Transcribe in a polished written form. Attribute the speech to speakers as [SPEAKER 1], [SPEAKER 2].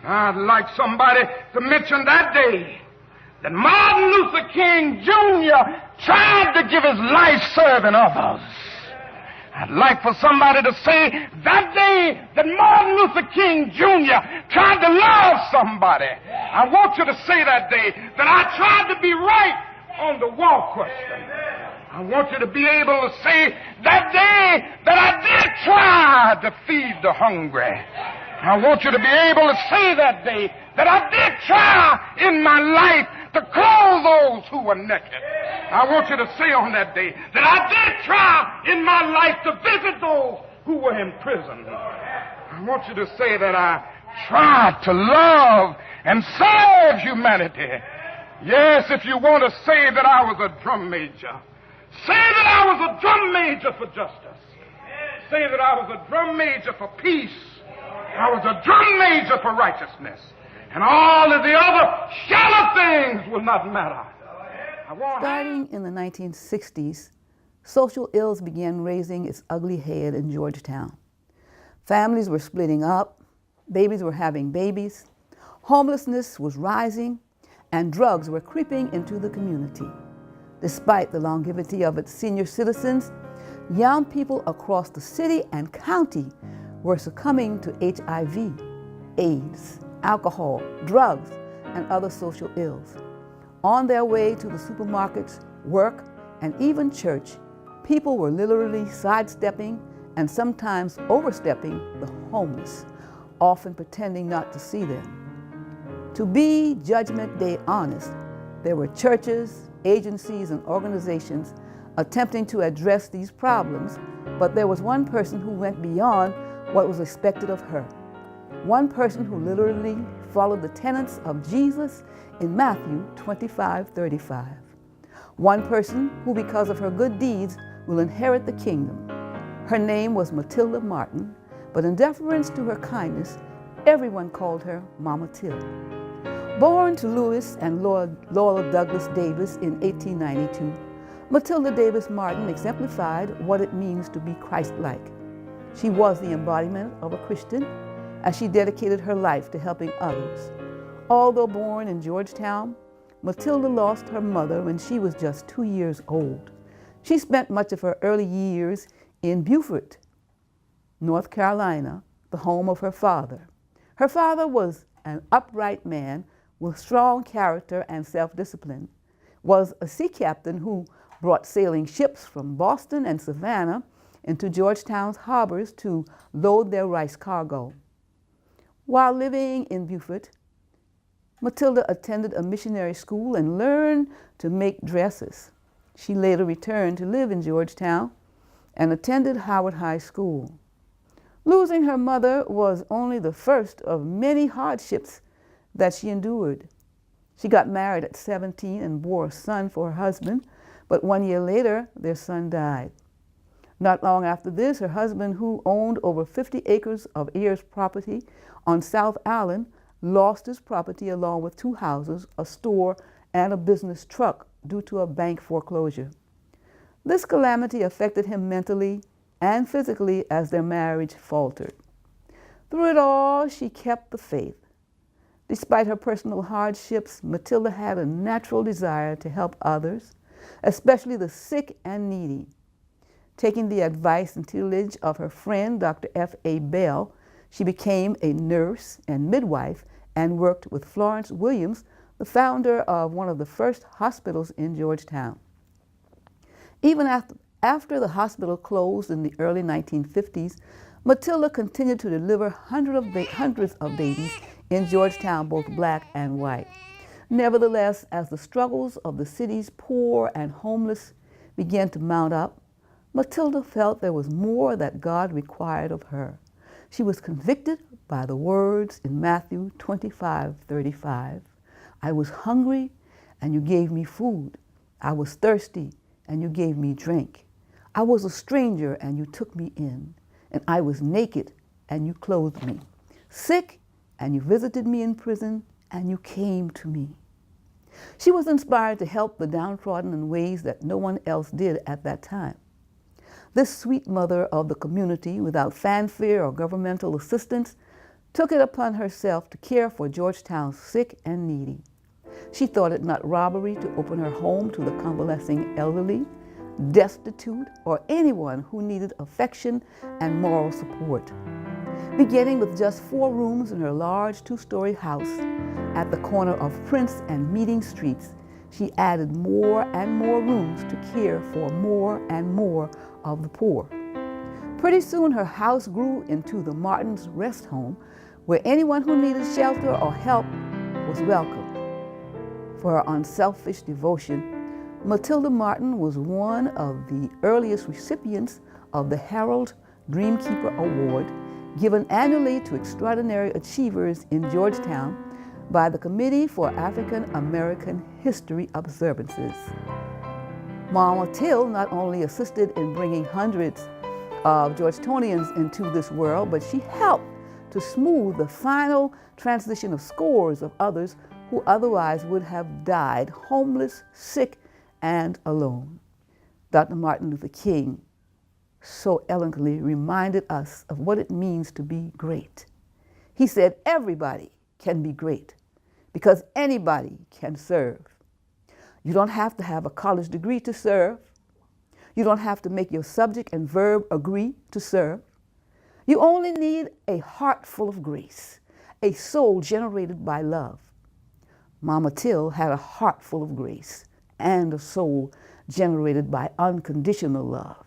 [SPEAKER 1] I'd like somebody to mention that day that Martin Luther King Jr. tried to give his life serving others. I'd like for somebody to say that day that Martin Luther King Jr. tried to love somebody. I want you to say that day that I tried to be right on the war question. I want you to be able to say that day that I did try to feed the hungry. I want you to be able to say that day that I did try in my life to clothe those who were naked. I want you to say on that day that I did try in my life to visit those who were in prison. I want you to say that I tried to love and serve humanity. Yes, if you want to say that I was a drum major, say that I was a drum major for justice. Say that I was a drum major for peace. I was a drum major for righteousness. And all of the other shallow things will not matter.
[SPEAKER 2] Starting in the 1960s, social ills began raising its ugly head in Georgetown. Families were splitting up, babies were having babies, homelessness was rising, and drugs were creeping into the community. Despite the longevity of its senior citizens, young people across the city and county were succumbing to HIV, AIDS, alcohol, drugs, and other social ills. On their way to the supermarkets, work, and even church, people were literally sidestepping and sometimes overstepping the homeless, often pretending not to see them. To be Judgment Day honest, there were churches, agencies, and organizations attempting to address these problems, but there was one person who went beyond what was expected of her. One person who literally followed the tenets of Jesus in Matthew 25:35. One person who, because of her good deeds, will inherit the kingdom. Her name was Matilda Martin, but in deference to her kindness, everyone called her Mama Till. Born to Louis and Lola Douglas Davis in 1892, Matilda Davis Martin exemplified what it means to be Christ-like. She was the embodiment of a Christian as she dedicated her life to helping others. Although born in Georgetown, Matilda lost her mother when she was just 2 years old. She spent much of her early years in Beaufort, North Carolina, the home of her father. Her father was an upright man with strong character and self-discipline, was a sea captain who brought sailing ships from Boston and Savannah into Georgetown's harbors to load their rice cargo. While living in Beaufort, Matilda attended a missionary school and learned to make dresses. She later returned to live in Georgetown and attended Howard High School. Losing her mother was only the first of many hardships that she endured. She got married at 17 and bore a son for her husband, but 1 year later, their son died. Not long after this, her husband, who owned over 50 acres of heirs property on South Island, lost his property along with 2 houses, a store, and a business truck due to a bank foreclosure. This calamity affected him mentally and physically as their marriage faltered. Through it all, she kept the faith. Despite her personal hardships, Matilda had a natural desire to help others, especially the sick and needy. Taking the advice and tutelage of her friend, Dr. F.A. Bell, she became a nurse and midwife and worked with Florence Williams, the founder of one of the first hospitals in Georgetown. Even after the hospital closed in the early 1950s, Matilda continued to deliver hundreds of babies in Georgetown, both black and white. Nevertheless, as the struggles of the city's poor and homeless began to mount up, Matilda felt there was more that God required of her. She was convicted by the words in Matthew 25:35. I was hungry, and you gave me food. I was thirsty, and you gave me drink. I was a stranger, and you took me in. And I was naked, and you clothed me. Sick, and you visited me in prison, and you came to me. She was inspired to help the downtrodden in ways that no one else did at that time. This sweet mother of the community, without fanfare or governmental assistance, took it upon herself to care for Georgetown's sick and needy. She thought it not robbery to open her home to the convalescing elderly, destitute, or anyone who needed affection and moral support. Beginning with just 4 rooms in her large 2-story house at the corner of Prince and Meeting Streets, she added more and more rooms to care for more and more of the poor. Pretty soon her house grew into the Martins' rest home, where anyone who needed shelter or help was welcome. For her unselfish devotion, Matilda Martin was one of the earliest recipients of the Harold Dreamkeeper Award, given annually to extraordinary achievers in Georgetown by the Committee for African American History Observances. Mama Till not only assisted in bringing hundreds of Georgetownians into this world, but she helped to smooth the final transition of scores of others who otherwise would have died homeless, sick, and alone. Dr. Martin Luther King so eloquently reminded us of what it means to be great. He said everybody can be great because anybody can serve. You don't have to have a college degree to serve. You don't have to make your subject and verb agree to serve. You only need a heart full of grace, a soul generated by love. Mama Till had a heart full of grace and a soul generated by unconditional love.